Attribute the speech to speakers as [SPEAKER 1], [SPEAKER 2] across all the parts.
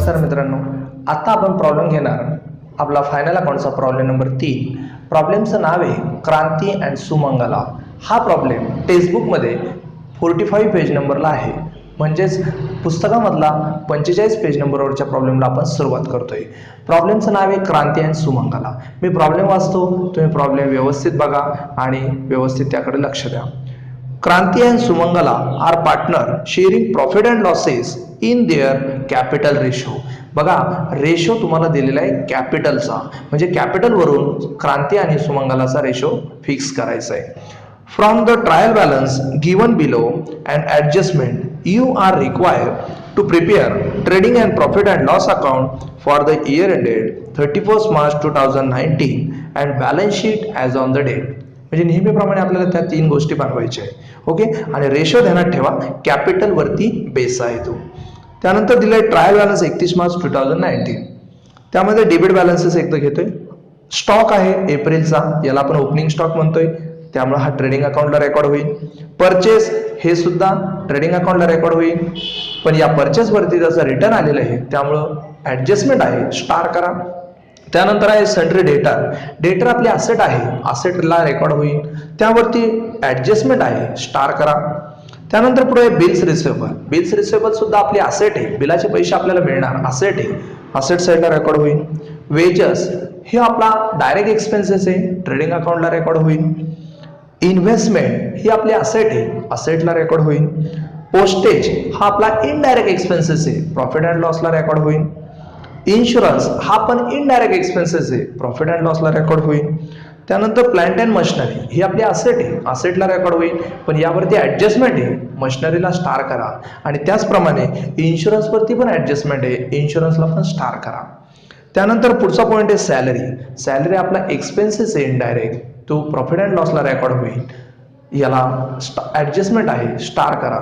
[SPEAKER 1] नमस्कार मित्रांनो, आता आपण प्रॉब्लेम घेणार आपला फायनल अकाउंटचा प्रॉब्लेम नंबर 3. प्रॉब्लेमचं नाव आहे क्रांती अँड सुमंगला. हा प्रॉब्लेम टेक्स्टबुकमध्ये 45 पेज नंबरला आहे, म्हणजेच पुस्तकामधला 45 पेज नंबरवरच्या प्रॉब्लेमला आपण सुरुवात करतोय. प्रॉब्लेमचं नाव आहे क्रांती अँड सुमंगला. मी प्रॉब्लेम वाचतो, तुम्ही प्रॉब्लेम व्यवस्थित बघा आणि व्यवस्थित त्याकडे लक्ष द्या. Kranti and Sumangala are partner sharing profit and losses in their capital ratio. बघा, रेशो तुम्हाला दिलेला आहे कॅपिटलचा, म्हणजे कॅपिटलवरून क्रांती आणि सुमंगलाचा रेशो फिक्स करायचा आहे. From the trial balance given below and adjustment you are required to prepare trading and profit and loss account for the year ended 31 March 2019 and balance sheet as on the date. म्हणजे नेहमीप्रमाणे आपल्याला त्या 3 गोष्टी बनवायच्या आहे. Okay, आणि ratio ध्यानात ठेवा, कॅपिटल वरती बेस आहे तो. त्यानंतर दिलाय ट्रायल बॅलन्स 31 मार्च 2019. त्यामध्ये डेबिट बॅलन्सेस एकदा घेतोय. स्टॉक आहे एप्रिलचा, याला आपण ओपनिंग स्टॉक म्हणतोय, त्यामुळे हा ट्रेडिंग अकाउंटला रेकॉर्ड होईल. परचेस हे सुद्धा ट्रेडिंग अकाउंटला रेकॉर्ड होईल, पण या परचेस वरती त्याचा रिटर्न आलेला आहे, त्यामुळं ऍडजस्टमेंट आहे, स्टार करा. त्यानंतर आहे सन्ड्री डेटर. डेटर आपली असेट आहे, असेटला रेकॉर्ड होईल, त्यावरती ऍडजस्टमेंट आहे, स्टार करा. त्यानंतर पुढे आहे बिल्स रिसिवेबल. बिल्स रिसिवेबल सुद्धा आपली असेट आहे, बिलाचे पैसे आपल्याला मिळणार, असेट आहे, असेट साईडला रेकॉर्ड होईल. वेजेस हे आपला डायरेक्ट एक्सपेन्सेस आहे, ट्रेडिंग अकाउंटला रेकॉर्ड होईल. इन्व्हेस्टमेंट ही आपली असेट आहे, असेटला रेकॉर्ड होईल. पोस्टेज हा आपला इनडायरेक्ट एक्सपेन्सेस आहे, प्रॉफिट अँड लॉसला रेकॉर्ड होईल. इन्शुरन्स हा पण इनडायरेक्ट एक्सपेन्सेस आहे, प्रॉफिट अँड लॉसला रेकॉर्ड होईल. त्यानंतर प्लांट अँड मशिनरी ही आपली असेट आहे, असेटला रेकॉर्ड होईल, पण यावरती ऍडजस्टमेंट आहे, मशिनरीला स्टार करा. आणि त्याचप्रमाणे इन्शुरन्सवरती पण ऍडजस्टमेंट आहे, इन्शुरन्सला पण स्टार करा. त्यानंतर पुढचा पॉईंट आहे सॅलरी. सॅलरी आपला एक्सपेन्सेस आहे इनडायरेक्ट, तो प्रॉफिट अँड लॉसला रेकॉर्ड होईल, याला ऍडजस्टमेंट आहे, स्टार करा.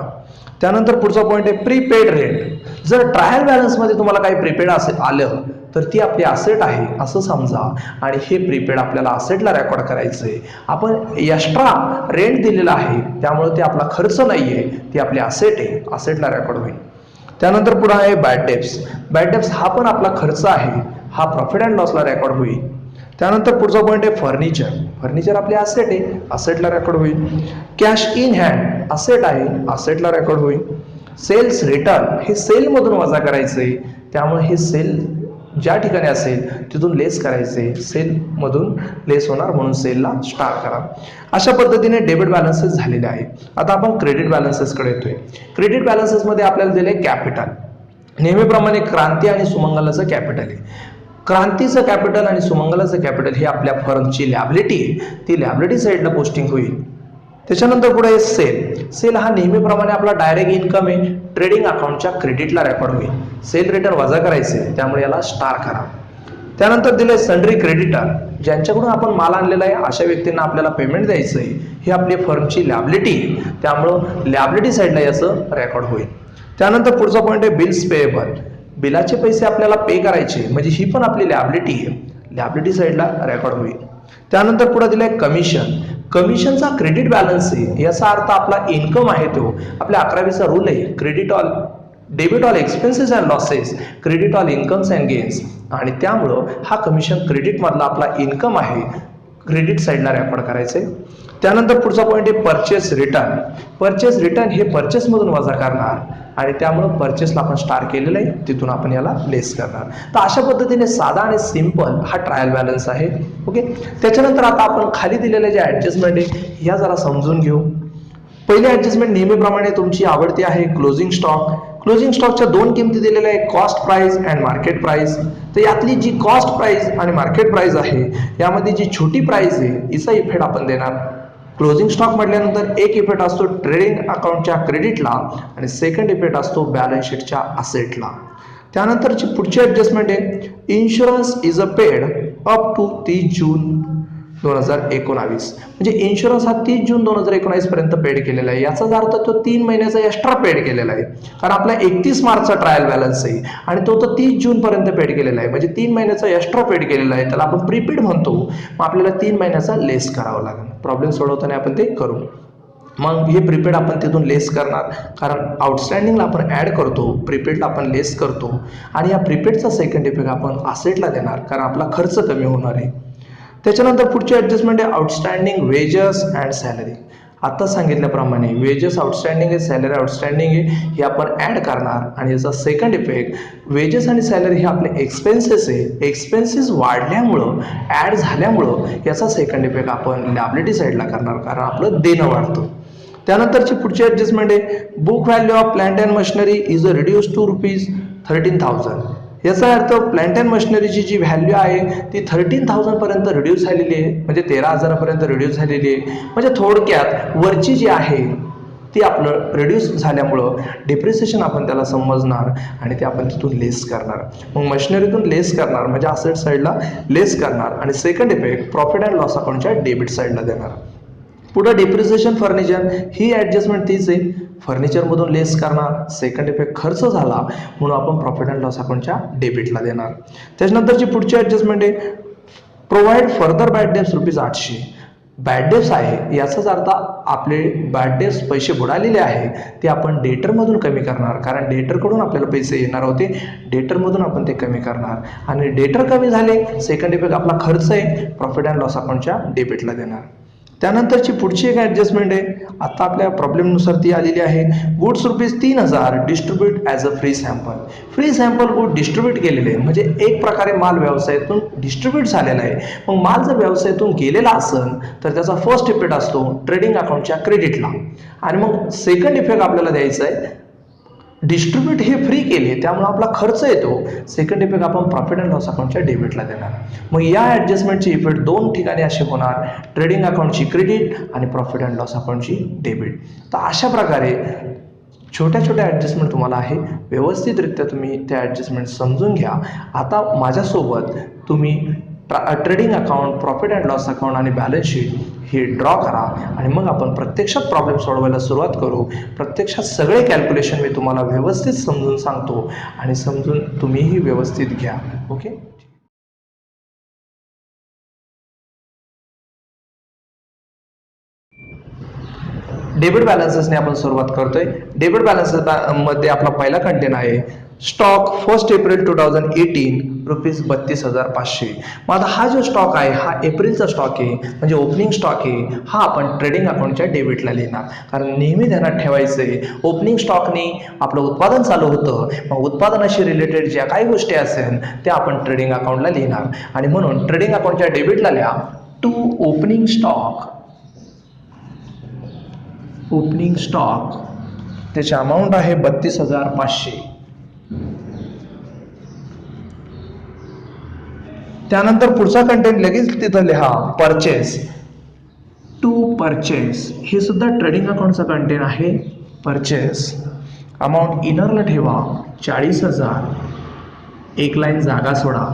[SPEAKER 1] त्यानंतर पुढचा पॉईंट आहे प्रीपेड रेंट. जर ट्रायल बॅलन्समध्ये तुम्हाला काही प्रीपेड आलं तर ती आपली असेट आहे असं समजा, आणि हे प्रीपेड आपल्याला असेटला रेकॉर्ड करायचं आहे. आपण एक्स्ट्रा रेंट दिलेला आहे, त्यामुळे ते आपला खर्च नाही आहे, ती आपली असेट आहे, असेटला रेकॉर्ड होईल. त्यानंतर पुढे आहे बॅड डेब्ट्स. बॅड डेब्ट्स हा पण आपला खर्च आहे, हा प्रॉफिट अँड लॉसला रेकॉर्ड होईल. त्यानंतर पुढचा पॉईंट आहे फर्निचर. फर्निचर आपली असेट आहे, असेटला रेकॉर्ड होईल. कॅश इन हँड असेट आहे, असेटला रेकॉर्ड होईल. सेल्स रिटर्न हे सेलमधून वजा करायचं आहे, त्यामुळे हे सेल ज्या ठिकाणी असेल तिथून लेस करायचे, सेलमधून लेस होणार, म्हणून सेलला स्टार करा. अशा पद्धतीने डेबिट बॅलन्सेस झालेले आहे. आता आपण क्रेडिट बॅलन्सेसकडे येतोय. क्रेडिट बॅलन्सेसमध्ये आपल्याला दिले कॅपिटल. नेहमीप्रमाणे क्रांती आणि सुमंगलाचं कॅपिटल आहे. क्रांतीचं कॅपिटल आणि सुमंगलाचं कॅपिटल हे आपल्या फर्मची लॅबिलिटी आहे, ती लॅबिलिटी साईडला पोस्टिंग होईल. त्याच्यानंतर पुढे आहे सेल. सेल हा नेहमीप्रमाणे आपला डायरेक्ट इन्कम आहे, ट्रेडिंग अकाउंटच्या क्रेडिटला रेकॉर्ड होईल, सेल रिटर्न वजा करायचे, त्यामुळे याला स्टार करा. त्यानंतर दिले सन्ड्री क्रेडिटर. ज्यांच्याकडून आपण माल आणलेला आहे अशा व्यक्तींना आपल्याला पेमेंट द्यायचं आहे, ही आपली फर्मची लॅबिलिटी आहे, त्यामुळं लॅबिलिटी साईडला याचं रेकॉर्ड होईल. त्यानंतर पुढचा पॉईंट आहे बिल्स पेएबल. बिलाचे पैसे आपल्याला पे करायचे, म्हणजे ही पण आपली लॅबिलिटी आहे, लॅबिलिटी साईडला रेकॉर्ड होईल. त्यानंतर पुढे दिलाय कमिशन. कमिशनचा क्रेडिट बॅलन्स आहे, याचा अर्थ आपला इन्कम आहे, तो आपल्या 11वीचा रूल आहे, credit all debit all expenses and losses, credit all incomes and gains, आणि त्यामुळं हा कमिशन क्रेडिट मधला आपला इन्कम आहे, क्रेडिट साईडला रेकॉर्ड करायचे. त्यानंतर पुढचा पॉईंट आहे परचेस रिटर्न. परचेस रिटर्न हे परचेस मधून वजा करणार, आणि त्यामुळं परचेसला आपण स्टार केलेलं आहे, तिथून आपण याला लेस करणार. तर अशा पद्धतीने साधा आणि सिंपल हा ट्रायल बॅलन्स आहे. ओके, त्याच्यानंतर आता आपण खाली दिलेले जे ऍडजस्टमेंट आहे या जरा समजून घेऊ. पहिली ऍडजस्टमेंट नेहमीप्रमाणे तुमची आवडती आहे क्लोजिंग स्टॉक. क्लोजिंग स्टॉकच्या 2 किमती दिलेल्या आहे, cost price and market price. तर यातली जी कॉस्ट प्राइस आणि मार्केट प्राइस आहे, यामध्ये जी छोटी प्राइस आहे हिचा इफेक्ट आपण देणार. क्लोजिंग स्टॉक म्हटल्यानंतर एक इफेक्ट असतो ट्रेडिंग अकाउंटच्या क्रेडिटला, आणि सेकंड इफेक्ट असतो बॅलन्स शीटच्या असेटला. त्यानंतरची पुढची ऍडजस्टमेंट आहे insurance is a paid up to 30 June 2019. म्हणजे इन्शुरन्स हा 30 जून 2019 पर्यंत पेड केलेला आहे. याचाच अर्थ तो 3 महिन्याचा एक्स्ट्रा पेड केलेला आहे, कारण आपला 31 मार्चचा ट्रायल बॅलन्स आहे आणि तो 30 जून पर्यंत पेड केलेला आहे, म्हणजे 3 महिन्याचा एक्स्ट्रा पेड केलेला आहे, त्याला आपण प्रीपेड म्हणतो. मग आपल्याला 3 महिन्याचा लेस करावा लागेल. प्रॉब्लेम सोडवताना आपण ते करू. मग हे प्रीपेड आपण तिथून लेस करणार, कारण आउटस्टँडिंगला आपण ॲड करतो, प्रीपेडला आपण लेस करतो आणि या प्रीपेडचा सेकंड इफेक्ट आपण असेटला देणार, कारण आपला खर्च कमी होणार आहे. त्याच्यानंतर पुढची ॲडजस्टमेंट आहे आउटस्टँडिंग वेजेस अँड सॅलरी. आता सांगितल्याप्रमाणे वेजेस आउटस्टँडिंग आहे, सॅलरी आउटस्टँडिंग आहे, हे आपण ॲड करणार आणि याचा सेकंड इफेक्ट वेजेस आणि सॅलरी हे आपले एक्सपेन्सेस आहे, एक्सपेन्सेस वाढल्यामुळं ॲड झाल्यामुळं याचा सेकंड इफेक्ट आपण लायबिलिटी साईडला करणार, कारण आपलं देणं वाढतं. त्यानंतरची पुढची ॲडजस्टमेंट आहे book value of plant and machinery is reduce to ₹13,000. याचा अर्थ प्लांट अँड मशिनरीची जी व्हॅल्यू आहे ती 13,000 पर्यंत रिड्यूस झालेली आहे, म्हणजे 13,000 पर्यंत रिड्यूस झालेली आहे. म्हणजे थोडक्यात वरची जी आहे ती आपलं रिड्यूस झाल्यामुळं डिप्रिसिएशन आपण त्याला समजणार आणि ते आपण तिथून लेस करणार. मग मशिनरीतून लेस करणार म्हणजे असेट साईडला लेस करणार आणि second effect profit and loss अकाउंटच्या डेबिट साईडला देणार. पुढे डिप्रिसिएशन फर्निचर ही ॲडजस्टमेंट तीच आहे, फर्निचरमधून लेस करणार, सेकंड इफेक्ट खर्च झाला म्हणून आपण प्रॉफिट अँड लॉस अकाउंटच्या डेबिटला देणार. त्याच्यानंतरची पुढची ॲडजस्टमेंट आहे provide further bad debts ₹800. Bad debts आहे याचाच अर्थ आपले बॅड डेब्स पैसे बुडालेले आहे ते आपण डेटरमधून कमी करणार, कारण डेटरकडून आपल्याला पैसे येणार होते, डेटरमधून आपण ते कमी करणार आणि डेटर कमी झाले सेकंड इफेक्ट आपला खर्च आहे प्रॉफिट अँड लॉस अकाउंटच्या डेबिटला देणार. त्यानंतरची पुढची एक ॲडजस्टमेंट आहे, आता आपल्या प्रॉब्लेमनुसार ती आलेली आहे goods ₹3,000 distribute as a free sample. Free sample good distribute केलेले आहे म्हणजे एक प्रकारे माल व्यवसायातून डिस्ट्रीब्यूट झालेला आहे. मग माल जर व्यवसायातून गेलेला असेल तर त्याचा फर्स्ट इफेक्ट असतो ट्रेडिंग अकाउंटच्या क्रेडिटला आणि मग सेकंड इफेक्ट आपल्याला द्यायचा आहे डिस्ट्रीब्यूट हे फ्री केले त्यामुळे आपला खर्च येतो, सेकंड इफेक्ट आपण प्रॉफिट अँड लॉस अकाउंटच्या डेबिटला देणार. मग या ॲडजस्टमेंटची इफेक्ट दोन ठिकाणी असे होणार, ट्रेडिंग अकाउंटची क्रेडिट आणि प्रॉफिट अँड लॉस अकाउंटची डेबिट. तर अशा प्रकारे छोट्या छोट्या ॲडजस्टमेंट तुम्हाला आहे, व्यवस्थितरित्या तुम्ही त्या ॲडजस्टमेंट समजून घ्या. आता माझ्यासोबत तुम्ही trading account, profit and loss account आणि बॅलन्स शीट हे ड्रॉ करा आणि मग आपण प्रत्यक्षात प्रॉब्लेम सोडवायला सुरुवात करू. प्रत्यक्षात सगळे कॅल्क्युलेशन मी तुम्हाला व्यवस्थित समजून सांगतो आणि समजून तुम्हीही व्यवस्थित घ्या. ओके. डेबिट बॅलन्सेसने आपण सुरुवात करतोय. डेबिट बॅलन्स मध्ये आपला पहिला कंटेन आहे स्टॉक 1 एप्रिल 2018 ₹32,500. मग आता हा जो स्टॉक आहे हा एप्रिलचा स्टॉक आहे म्हणजे ओपनिंग स्टॉक आहे, हा आपण ट्रेडिंग अकाउंटच्या डेबिटला लिहिणार, कारण नेहमी ध्यानात ठेवायचं आहे ओपनिंग स्टॉकने आपलं उत्पादन चालू होतं, मग उत्पादनाशी रिलेटेड ज्या काही गोष्टी असेल त्या आपण ट्रेडिंग अकाउंटला लिहिणार आणि म्हणून ट्रेडिंग अकाउंटच्या डेबिटला लिहा to opening stock. Opening stock त्याची अमाऊंट आहे 32,500. त्यानंतर पुढचा कंटेंट लगेच तिथं लिहा परचेस. टू परचेस हे सुद्धा ट्रेडिंग अकाउंटचा कंटेंट आहे. परचेस अमाऊंट इनरला ठेवा 40,000, एक लाईन जागा सोडा.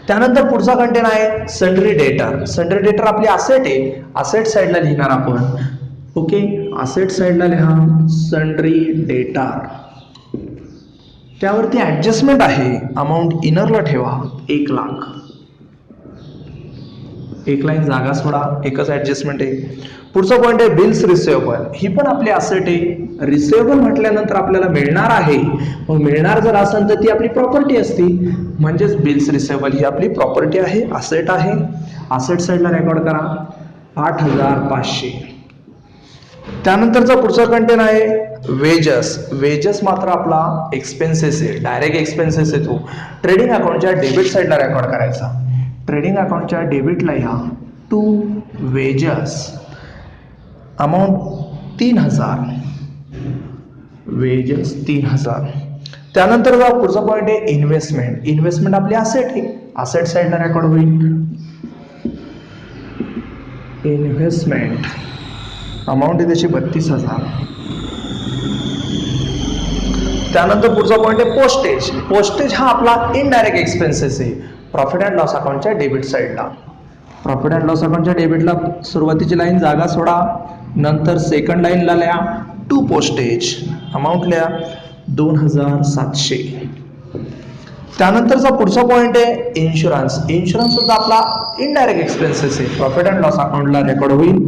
[SPEAKER 1] त्यानंतर पुढचा कंटेंट आहे सन्ड्री डेटर. सन्ड्री डेटर आपली असेट आहे, असेट साईडला लिहिणार आपण. ओके, असेट साईडला लिहा सन्ड्री डेटर. त्यावरती ॲडजस्टमेंट आहे अमाऊंट इनरला ठेवा 1,00,000, एक लाईन जागा सोडा, एकच ॲडजस्टमेंट आहे. पुढचा पॉईंट आहे बिल्स रिसिवेबल. ही पण आपली असेट आहे. रिसिवेबल म्हटल्यानंतर आपल्याला मिळणार आहे, मग मिळणार जर असेल तर ती आपली प्रॉपर्टी असती, म्हणजेच बिल्स रिसिवेबल ही आपली प्रॉपर्टी आहे, असेट आहे. असेट साईडला रेकॉर्ड करा 8,500. त्यानंतरचा पुढचा कंटेन आहे वेजेस. वेजेस मात्र आपला एक्सपेन्सेस आहे, डायरेक्ट एक्सपेन्सेस आहे. तो ट्रेडिंग अकाउंटच्या डेबिट साईडला रेकॉर्ड करायचा. ट्रेडिंग अकाउंटच्या डेबिटला या टू वेजेस अमाऊंट 3,000, वेजेस 3,000. त्यानंतर पुढचा पॉईंट आहे इन्व्हेस्टमेंट. इन्व्हेस्टमेंट आपली असेट आहे, असेट साईडला रेकॉर्ड होईल. इन्व्हेस्टमेंट अमाऊंट आहे त्याची 32,000. त्यानंतर पुढचा पॉईंट आहे पोस्टेज. पोस्टेज हा आपला इनडायरेक्ट एक्सपेन्सेस आहे, प्रॉफिट अँड लॉस अकाउंटच्या डेबिट साईडला. प्रॉफिट अँड लॉस अकाउंटच्या डेबिटला सुरुवातीची लाईन जागा सोडा, नंतर सेकंड लाईनला लिहा टू पोस्टेज, अमाऊंट लिहा 2,700. त्यानंतरचा पुढचा पॉईंट आहे इन्शुरन्स. इन्शुरन्स सुद्धा आपला इनडायरेक्ट एक्सपेन्सेस आहे, प्रॉफिट अँड लॉस अकाउंटला रेकॉर्ड होईल.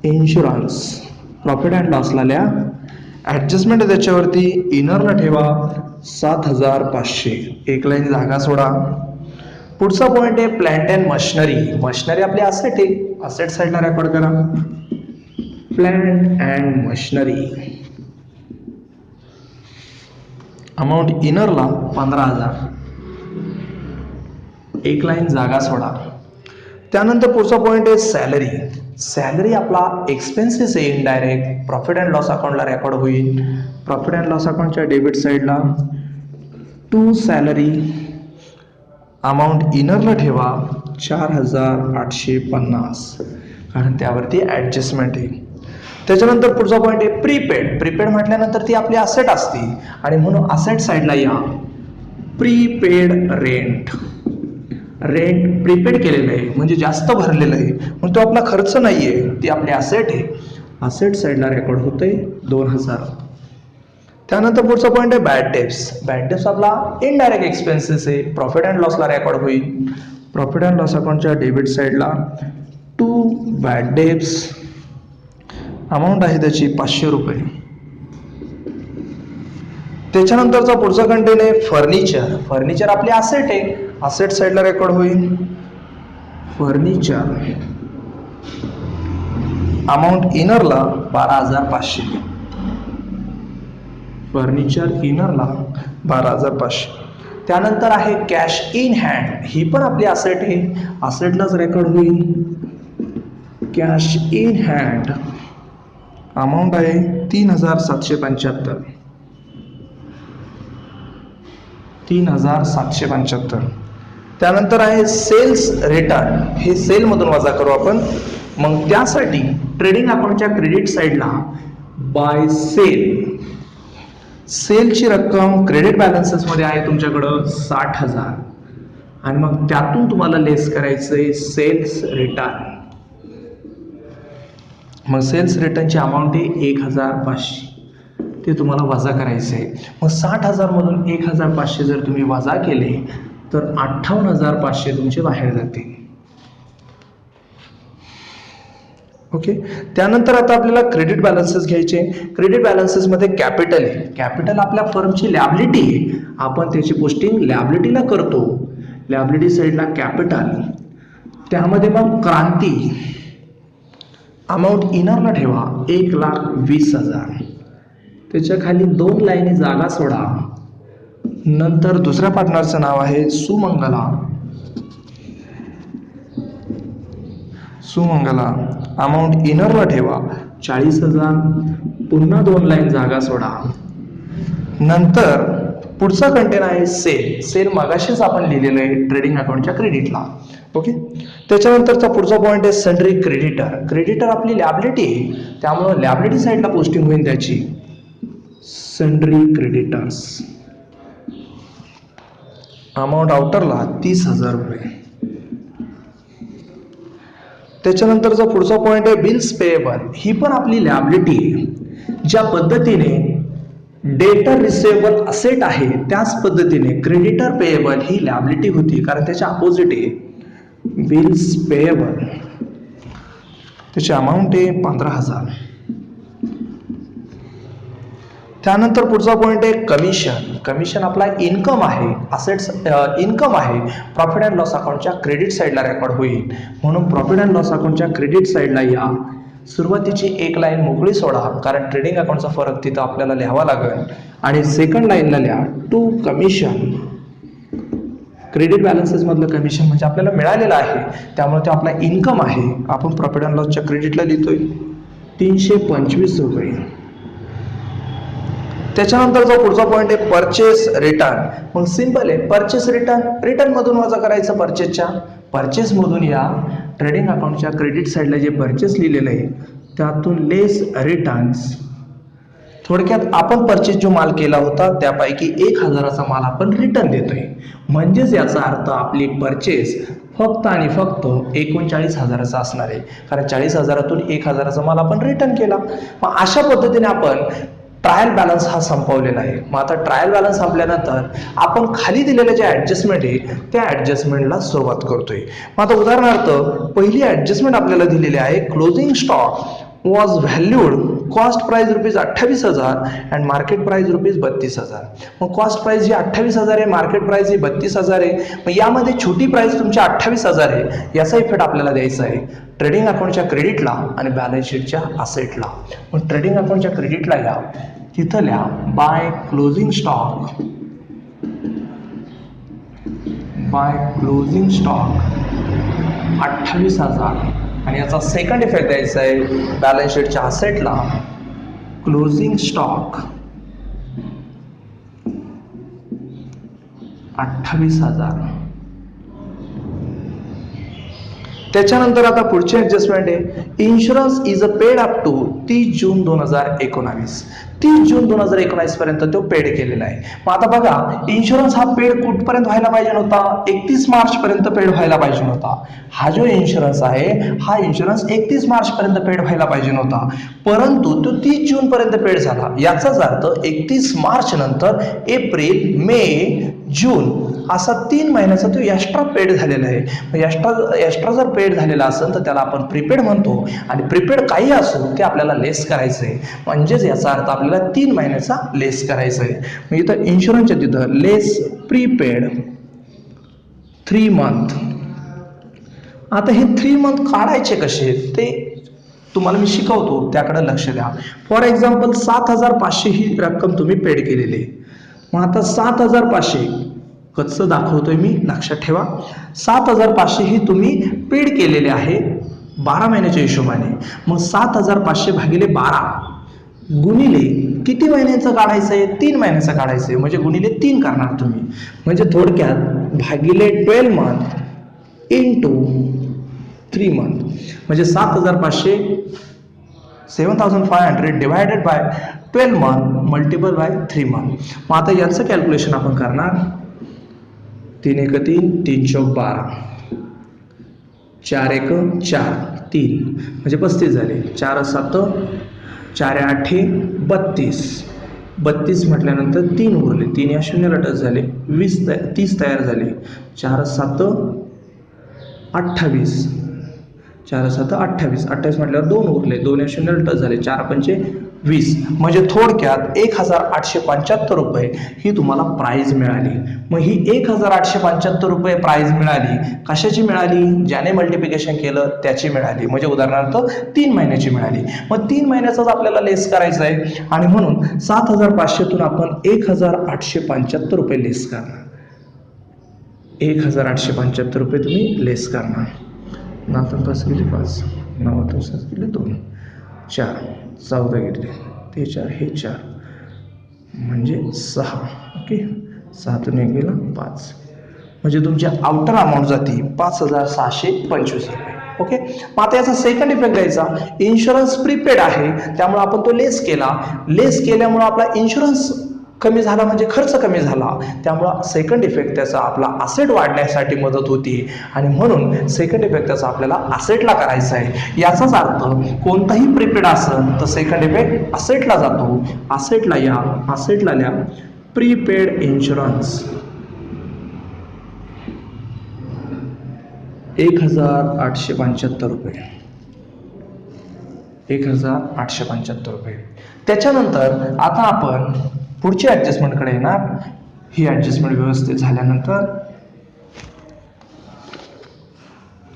[SPEAKER 1] इन्शुरन्स प्रॉफिट अँड लॉसला लिहा. ॲडजस्टमेंट त्याच्यावरती इनरला ठेवा 7,500. एक लाईन जागा सोडा. पुढचा पॉईंट आहे प्लांट अँड मशिनरी. मशिनरी आपली असेट आहे, असेट साईडला रेकॉर्ड करा. प्लांट अँड मशिनरी अमाऊंट इनरला 15,000. एक लाईन जागा सोडा. त्यानंतर पुढचा पॉईंट आहे सॅलरी. सॅलरी आपला एक्सपेन्सेस आहे इनडायरेक्ट. प्रॉफिट अँड लॉस अकाउंटला रेकॉर्ड होईल. प्रॉफिट अँड लॉस अकाउंटच्या डेबिट साईडला टू सॅलरी अमाऊंट इनरला ठेवा 4,850, कारण त्यावरती ॲडजस्टमेंट आहे. त्याच्यानंतर पुढचा पॉईंट आहे प्रीपेड. प्रीपेड म्हटल्यानंतर ती आपली असेट असते आणि म्हणून असेट साईडला या. Prepaid rent. रेंट प्रीपेड केलेलं आहे म्हणजे जास्त भरलेलं आहे, म्हणून तो आपला खर्च नाही आहे, ती आपली असेट आहे. असेट साईडला रेकॉर्ड होते 2,000. त्यानंतर पुढचा पॉईंट आहे बॅड डेब्ट्स. बॅड डेब्ट्स आपला इनडायरेक्ट एक्सपेन्सेस आहे. प्रॉफिट अँड लॉसला रेकॉर्ड होईल. प्रॉफिट अँड लॉस अकाउंटच्या डेबिट साईडला टू बॅड डेब्ट्स अमाऊंट आहे त्याची 500 रुपये. त्याच्यानंतरचा पुढचा कंटेन आहे फर्निचर. फर्निचर आपली असेट आहे, असेट साईडला रेकॉर्ड होईल. फर्निचर अमाऊंट इनरला 12,500. फर्निचर इनरला 12,500. त्यानंतर आहे कॅश इन हँड. ही पण आपली असेट आहे, असेटलाच रेकॉर्ड होईल. कॅश इन हँड अमाऊंट आहे 3,775. 3,775. त्यानंतर आहे सेल्स रिटर्न. हे सेलमधून वजा करू आपण. मग त्यासाठी ट्रेडिंग अकाउंटच्या क्रेडिट साईडला बाय सेल. सेलची रक्कम क्रेडिट बॅलन्सेसमध्ये आहे तुमच्याकडं 60,000 आणि मग त्यातून तुम्हाला लेस करायचं आहे सेल्स रिटर्न. मग सेल्स रिटर्नची अमाऊंट आहे 1,500. ते तुम्हाला वजा करायचं आहे. मग 60,000 मधून 1,500 जर तुम्ही वजा केले तर 58,500 तुमचे बाहेर जातील. ओके. त्यानंतर आता आपल्याला क्रेडिट बॅलन्सेस घ्यायचे. क्रेडिट बॅलन्सेसमध्ये कॅपिटल आहे. कॅपिटल आपल्या फर्मची लॅबिलिटी आहे, आपण त्याची पोस्टिंग लॅबिलिटीला करतो. लॅबिलिटी साईडला कॅपिटल. त्यामध्ये मग क्रांती अमाऊंट इनरला ठेवा 1,20,000. त्याच्या खाली 2 लाईनी जागा सोडा. नंतर दुसऱ्या पार्टनरचं नाव आहे सुमंगला. सुमंगला अमाऊंट इनरला ठेवा 40,000. पुन्हा 2 लाईन जागा सोडा. नंतर पुढचा कंटेन आहे सेल. सेल मगाशीच आपण लिहिलेलं आहे ट्रेडिंग अकाउंटच्या क्रेडिटला. ओके. त्याच्यानंतरचा पुढचा पॉईंट आहे सन्ड्री क्रेडिटर. क्रेडिटर आपली लॅबिलिटी आहे, त्यामुळे लॅबिलिटी साईडला पोस्टिंग होईल त्याची सन्ड्री क्रेडिटर्स. अमाऊंट आउटरला 30,000 रुपये. त्याच्यानंतरचा पुढचा पॉईंट आहे बिल्स पेएबल. ही पण आपली लॅबिलिटी आहे. ज्या पद्धतीने डेटर रिसेवेबल असेट आहे त्याच पद्धतीने क्रेडिटर पेएबल ही लॅबिलिटी होती, कारण त्याच्या अपोजिट आहे बिल्स पेएबल. त्याची अमाऊंट आहे 15,000. त्यानंतर पुढचा पॉईंट आहे कमिशन. कमिशन आपला इन्कम आहे, असेट्स इन्कम आहे. प्रॉफिट अँड लॉस अकाउंटच्या क्रेडिट साईडला रेकॉर्ड होईल, म्हणून प्रॉफिट अँड लॉस अकाउंटच्या क्रेडिट साईडला या. सुरुवातीची एक लाईन मोकळी सोडा, कारण ट्रेडिंग अकाउंटचा फरक तिथं आपल्याला लिहावा लागेल. आणि सेकंड लाईनला लिहा टू कमिशन. क्रेडिट बॅलन्सेस मधलं कमिशन म्हणजे आपल्याला मिळालेलं आहे, त्यामुळे ते आपला इन्कम आहे. आपण प्रॉफिट अँड लॉसच्या क्रेडिटला लिहितोय 325 रुपये. त्याच्यानंतरचा पुढचा पॉईंट आहे परचेस रिटर्न. मग सिंपल आहे, परचेस रिटर्न. रिटर्न मधून वजा करायचं परचेसच्या. परचेस मधून या ट्रेडिंग अकाउंटच्या क्रेडिट साईडला जे परचेस लिहिलेलं आहे त्यातून लेस रिटर्न्स. थोडक्यात आपण परचेस जो माल केला होता त्यापैकी 1,000चा माल आपण रिटर्न देतोय. म्हणजेच याचा अर्थ आपली परचेस फक्त आणि फक्त 39,000चा असणार आहे, कारण 40,000तून 1,000चा माल आपण रिटर्न केला. मग अशा पद्धतीने आपण ट्रायल बॅलन्स हा संपवलेला आहे. मग आता ट्रायल बॅलन्स संपल्यानंतर आपण खाली दिलेले जे ॲडजस्टमेंट आहे त्या ॲडजस्टमेंटला सुरुवात करतोय. मग आता उदाहरणार्थ पहिली ॲडजस्टमेंट आपल्याला दिलेली आहे closing stock was valued cost price rupees 28,000 and market price rupees 32,000. मग कॉस्ट प्राइस ही 28,000 आहे, मार्केट प्राइस ही 32,000 आहे. मग यामध्ये छोटी प्राइस तुमची 28,000 आहे. याचा इफेक्ट आपल्याला द्यायचा आहे ट्रेडिंग अकाउंटच्या क्रेडिटला आणि बॅलन्स शीटच्या असेटला. मग ट्रेडिंग अकाउंटच्या क्रेडिटला या, तिथं लिहा by closing stock, by closing stock 28,000. आणि याचा सेकंड इफेक्ट द्यायचा आहे बॅलन्स शीटच्या असेटला क्लोजिंग स्टॉक 28,000. त्याच्यानंतर आता पुढची ऍडजस्टमेंट आहे, insurance is a paid up to 30 June 2019. 30 June 2019 पर्यंत तो पेड केलेला आहे. मग आता बघा, इन्शुरन्स हा पेड कुठपर्यंत व्हायला पाहिजे नव्हता, 31 मार्च पर्यंत पेड व्हायला पाहिजे नव्हता. हा जो इन्शुरन्स आहे हा इन्शुरन्स 31 मार्च पर्यंत पेड व्हायला पाहिजे नव्हता, परंतु तो 30 जून पर्यंत पेड झाला. याचाच अर्थ 31 मार्च नंतर एप्रिल, मे, जून असा 3 महिन्याचा तो एक्स्ट्रा पेड झालेला आहे. एक्स्ट्रा जर पेड झालेला असेल तर त्याला आपण प्रीपेड म्हणतो. आणि प्रीपेड काही असो ते आपल्याला लेस करायचं आहे. म्हणजेच याचा अर्थ आपल्याला 3 महिन्याचा लेस करायचा आहे. मग इथं इन्शुरन्सच्या तिथं लेस प्रीपेड 3 मंथ. आता हे 3 मंथ काढायचे कसे ते तुम्हाला मी शिकवतो, त्याकडे लक्ष द्या. फॉर एक्झाम्पल 7,500 ही रक्कम तुम्ही पेड केलेली आहे. मग आता 7,500 कसं दाखवतोय मी, लक्षात ठेवा. 7,500 ही तुम्ही पेड केलेले आहे 12 महिन्याच्या हिशोबाने. मग 7,500 भागिले 12 गुणिले किती महिन्याचं काढायचं आहे, 3 महिन्याचं काढायचं आहे. म्हणजे गुणिले 3 करणार तुम्ही. म्हणजे थोडक्यात भागिले 12 मंथ इंटू 3 मंथ. म्हणजे 7,500 7,500 divided by 12 month multiple bye 3 month. मग आता याचं कॅल्क्युलेशन आपण करणार. 3 1 3, 3 चौक 12, 4 1 4, 3 म्हणजे 35 झाले. 4 7, 4 8 32. 32 म्हटल्यानंतर 3 उरले, 3 या शून्याला टच झाले, 30 तयार झाले. 4 7 28, 4 7 28, 28 म्हटल्यावर 2 उरले, 2 या शून्याला टच झाले, 4 5 20. म्हणजे थोडक्यात 1,875 रुपये ही तुम्हाला प्राइस मिळाली. मग ही 1,875 रुपये प्राइस मिळाली, कशाची मिळाली, ज्याने मल्टिप्लिकेशन केलं त्याची मिळाली. म्हणजे उदाहरणार्थ 3 महिन्याची मिळाली. मग 3 महिन्याचाच आपल्याला लेस करायचं आहे आणि म्हणून 7,500तून आपण 1,875 रुपये लेस करणार. 1,875 रुपये तुम्ही लेस करणार. 9 पास गेले 5, 9 गेले 2, 4 14 घेतले, ते 4 हे 4 म्हणजे 6. ओके, 7 गेला 5. म्हणजे तुमच्या आउटर अमाऊंट जाती 5,625 रुपये. ओके, मग आता याचा सेकंड इफेक्ट द्यायचा. इन्शुरन्स प्रीपेड आहे त्यामुळे आपण तो लेस केला. लेस केल्यामुळे आपला इन्शुरन्स कमी झाला म्हणजे खर्च कमी झाला. त्यामुळं सेकंड इफेक्ट त्याचा आपला असेट वाढण्यासाठी मदत होती आणि म्हणून सेकंड इफेक्ट त्याचा आपल्याला असेटला करायचा आहे. याचाच अर्थ कोणताही प्रीपेड असेल तर सेकंड इफेक्ट असेटला जातो. असेटला या, असेटला लिहा प्रीपेड इन्शुरन्स 1,875 रुपये. 1,875 रुपये. त्याच्यानंतर आता आपण पुढच्या ऍडजस्टमेंटकडे येणार. ही ऍडजस्टमेंट व्यवस्थित झाल्यानंतर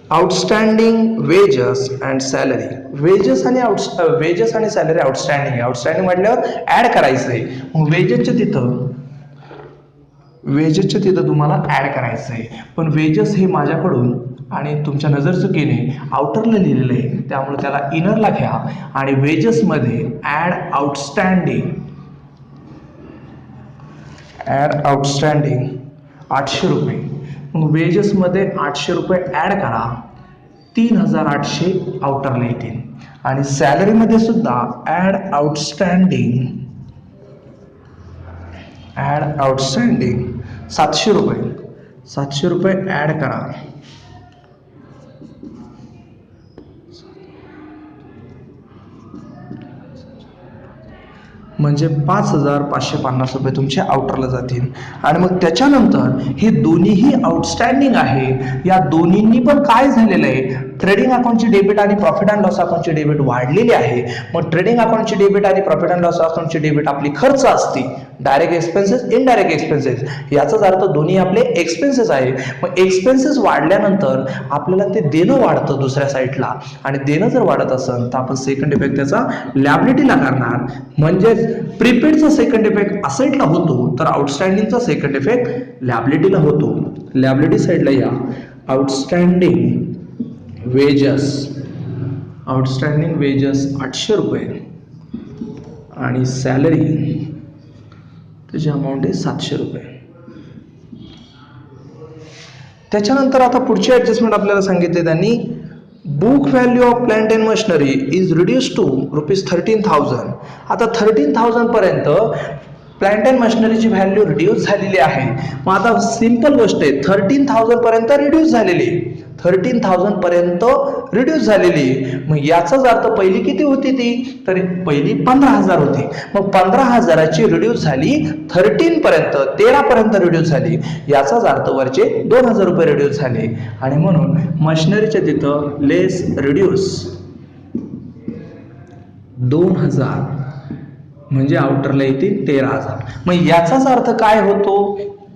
[SPEAKER 1] outstanding wedges and salary. Wedges आणि सॅलरी आउटस्टँडिंग आहे. आउटस्टँडिंग म्हटल्यावर ऍड करायचं आहे. मग वेजेसच्या तिथं तुम्हाला ऍड करायचं आहे. पण वेजेस हे माझ्याकडून आणि तुमच्या नजर चुकीने आउटरला लिहिलेलं आहे, त्यामुळे त्याला इनरला घ्या आणि वेजेसमध्ये ऍड आउटस्टँडिंग 800 रुपये. मग वेजेसमध्ये 800 रुपये ॲड करा, 3,800 आउटरला येतील. आणि सॅलरीमध्ये सुद्धा ॲड आउटस्टँडिंग 700 रुपये. 700 रुपये ॲड करा. म्हणजे 5,550 रुपये तुमचे आउटरला जातील. आणि मग त्याच्यानंतर हे दोन्हीही आउटस्टँडिंग आहे. या दोन्हींनी पण काय झालेलं आहे, ट्रेडिंग अकाउंटची डेबिट आणि प्रॉफिट अँड लॉस अकाउंटची डेबिट वाढलेली आहे. मग ट्रेडिंग अकाउंटची डेबिट आणि प्रॉफिट अँड लॉस अकाउंटची डेबिट आपली खर्च असते, डायरेक्ट एक्सपेन्सेस, इनडायरेक्ट एक्सपेन्सेस, याचाच अर्थ दोन्ही आपले एक्सपेन्सेस आहे. मग एक्सपेन्सेस वाढल्यानंतर आपल्याला ते देणं वाढतं दुसऱ्या साईडला, आणि देणं जर वाढत असेल तर आपण सेकंड इफेक्ट त्याचा लॅबिलिटीला करणार. म्हणजेच प्रीपेडचा सेकंड इफेक्ट असेटला होतो, तर आउटस्टँडिंगचा सेकंड इफेक्ट लॅबिलिटीला होतो. लॅबिलिटी साईडला या आउटस्टँडिंग वेजेस 800 रुपये आणि सॅलरी त्याची अमाऊंट आहे 700 रुपये. त्याच्यानंतर आता पुढची ऍडजस्टमेंट आपल्याला सांगितले त्यांनी, book value of plant and machinery is reduce to ₹13,000. आता 13,000 पर्यंत प्लांट अँड मशिनरीची व्हॅल्यू रिड्यूस झालेली आहे. मग आता सिंपल गोष्ट आहे, 13,000 पर्यंत रिड्यूस झालेली, 13,000 पर्यंत रिड्यूस झालेली. मग याचाच अर्थ पहिली किती होती ती, तर पहिली 15,000 होती. मग 15,000ची रिड्यूस झाली 13 पर्यंत, 13 पर्यंत रिड्यूस झाली. याचाच अर्थ वरचे 2,000 रुपये रिड्यूस झाले, आणि म्हणून मशिनरीच्या तिथं लेस रिड्यूस 2,000 म्हणजे आउटरला येतील 13,000. मग याचाच अर्थ काय होतो,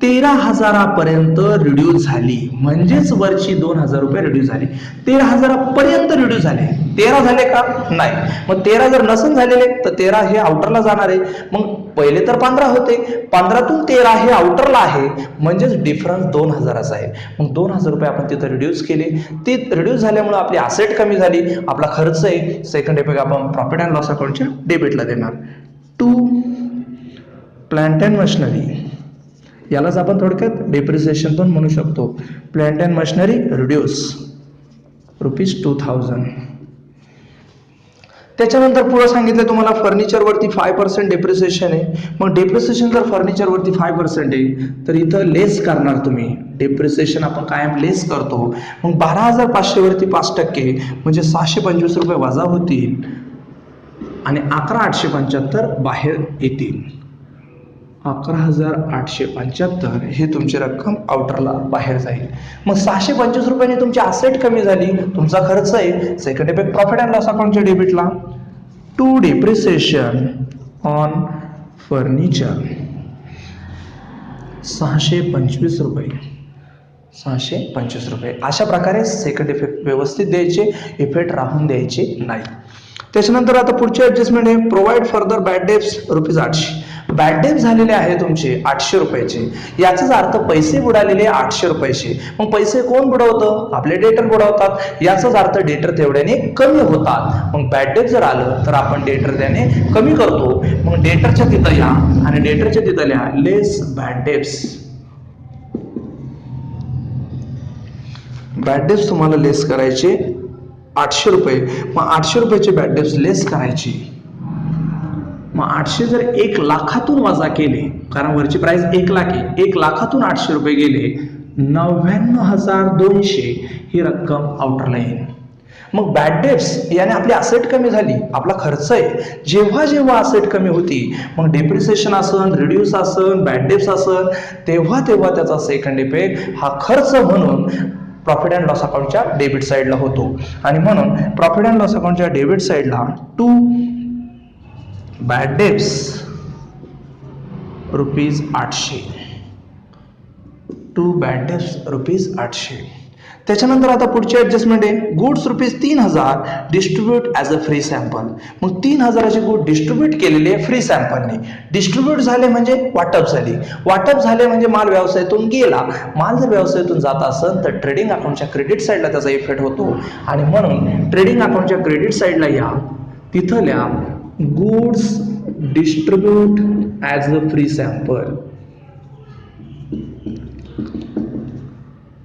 [SPEAKER 1] 13,000 पर्यंत रिड्यूस झाली, म्हणजेच वरची 2,000 रुपये रिड्यूस झाली. 13,000 पर्यंत रिड्यूस झाले, 13 झाले का नाही. मग 13 जर नसन झालेले तर 13 हे आउटरला जाणार आहे. मग पहिले तर 15 होते, 15तून 13 हे आउटरला आहे, म्हणजेच डिफरन्स 2,000 आहे. मग 2,000 रुपये आपण तिथं रिड्यूस केले. ते रिड्यूस झाल्यामुळे आपली असेट कमी झाली, आपला खर्च आहे सेकंड इफेक्ट आपण प्रॉफिट अँड लॉस अकाउंटच्या डेबिटला देणार. टू प्लांट अँड मशिनरी, यालाच आपण थोडक्यात डेप्रिसिएशन पण म्हणू शकतो. Plant and machinery reduce ₹2,000. त्याच्यानंतर पुढे सांगितलं तुम्हाला फर्निचरवरती 5% डेप्रिसिएशन आहे. मग डेप्रिसिएशन जर फर्निचरवरती 5% आहे तर इथं लेस करणार तुम्ही. डेप्रिसिएशन आपण कायम लेस करतो. मग 12,500 वरती 5% म्हणजे 625 रुपये वजा होतील, आणि 11,875 बाहेर येतील. 11,875 हे तुमची रक्कम आउटरला बाहेर जाईल. मग 625 रुपयांनी तुमची असेट कमी झाली, तुमचा खर्च आहे second effect profit and loss अकाउंटच्या डेबिटला. टू डेप्रिसिएशन ऑन फर्निचर 625 रुपये, 625 रुपये. अशा प्रकारे सेकंड इफेक्ट व्यवस्थित द्यायचे, इफेक्ट राहून द्यायचे नाही. त्याच्यानंतर आता पुढची ऍडजस्टमेंट आहे, provide further bad debts ₹800. Bad डेब्ट झालेले आहे तुमचे 800 रुपयाचे. याचाच अर्थ पैसे बुडालेले 800 रुपयाचे. मग पैसे कोण बुडवतं, आपले डेटर बुडवतात. याचाच अर्थ डेटर तेवढ्याने कमी होतात. मग बॅड डेब्ट जर आलं तर आपण डेटर त्याने कमी करतो. मग डेटरच्या तिथं या आणि डेटरच्या तिथं लिहा लेस बॅड डेब्ट्स. बॅड डेब्ट्स तुम्हाला लेस करायचे 800 रुपये. मग 800 रुपयाचे बॅड डेब्ट्स लेस करायची. मग 800 जर 1 लाखातून वजा केले, कारण वरची प्राइस 1 लाख आहे, 1 लाखातून 800 रुपये गेले, 99,200 ही रक्कम आउटरला येईल. मग बॅड डेब्ट्स याने आपली असेट कमी झाली, आपला खर्च आहे. जेव्हा जेव्हा असेट कमी होती, मग डेप्रिसिएशन असन, रिड्यूस असन, बॅड डेब्ट्स असन, तेव्हा तेव्हा त्याचा सेकंड इफेक्ट हा खर्च म्हणून प्रॉफिट अँड लॉस अकाउंटच्या डेबिट साईडला होतो. आणि म्हणून प्रॉफिट अँड लॉस अकाउंटच्या डेबिट साईडला to bad debts ₹800, to bad debts ₹800. त्याच्यानंतर आता पुढची ऍडजस्टमेंट आहे, goods ₹3,000 distribute as a free sample. मग 3,000चे गुड डिस्ट्रीब्यूट केलेले फ्री सॅम्पलने. डिस्ट्रीब्यूट झाले म्हणजे वाटप झाली, वाटप झाले म्हणजे माल व्यवसायातून गेला. माल जर व्यवसायातून जात असेल तर ट्रेडिंग अकाउंटच्या क्रेडिट साईडला त्याचा इफेक्ट होतो. आणि म्हणून ट्रेडिंग अकाउंटच्या क्रेडिट साईडला या, तिथं लिहा goods distribute as a free sample,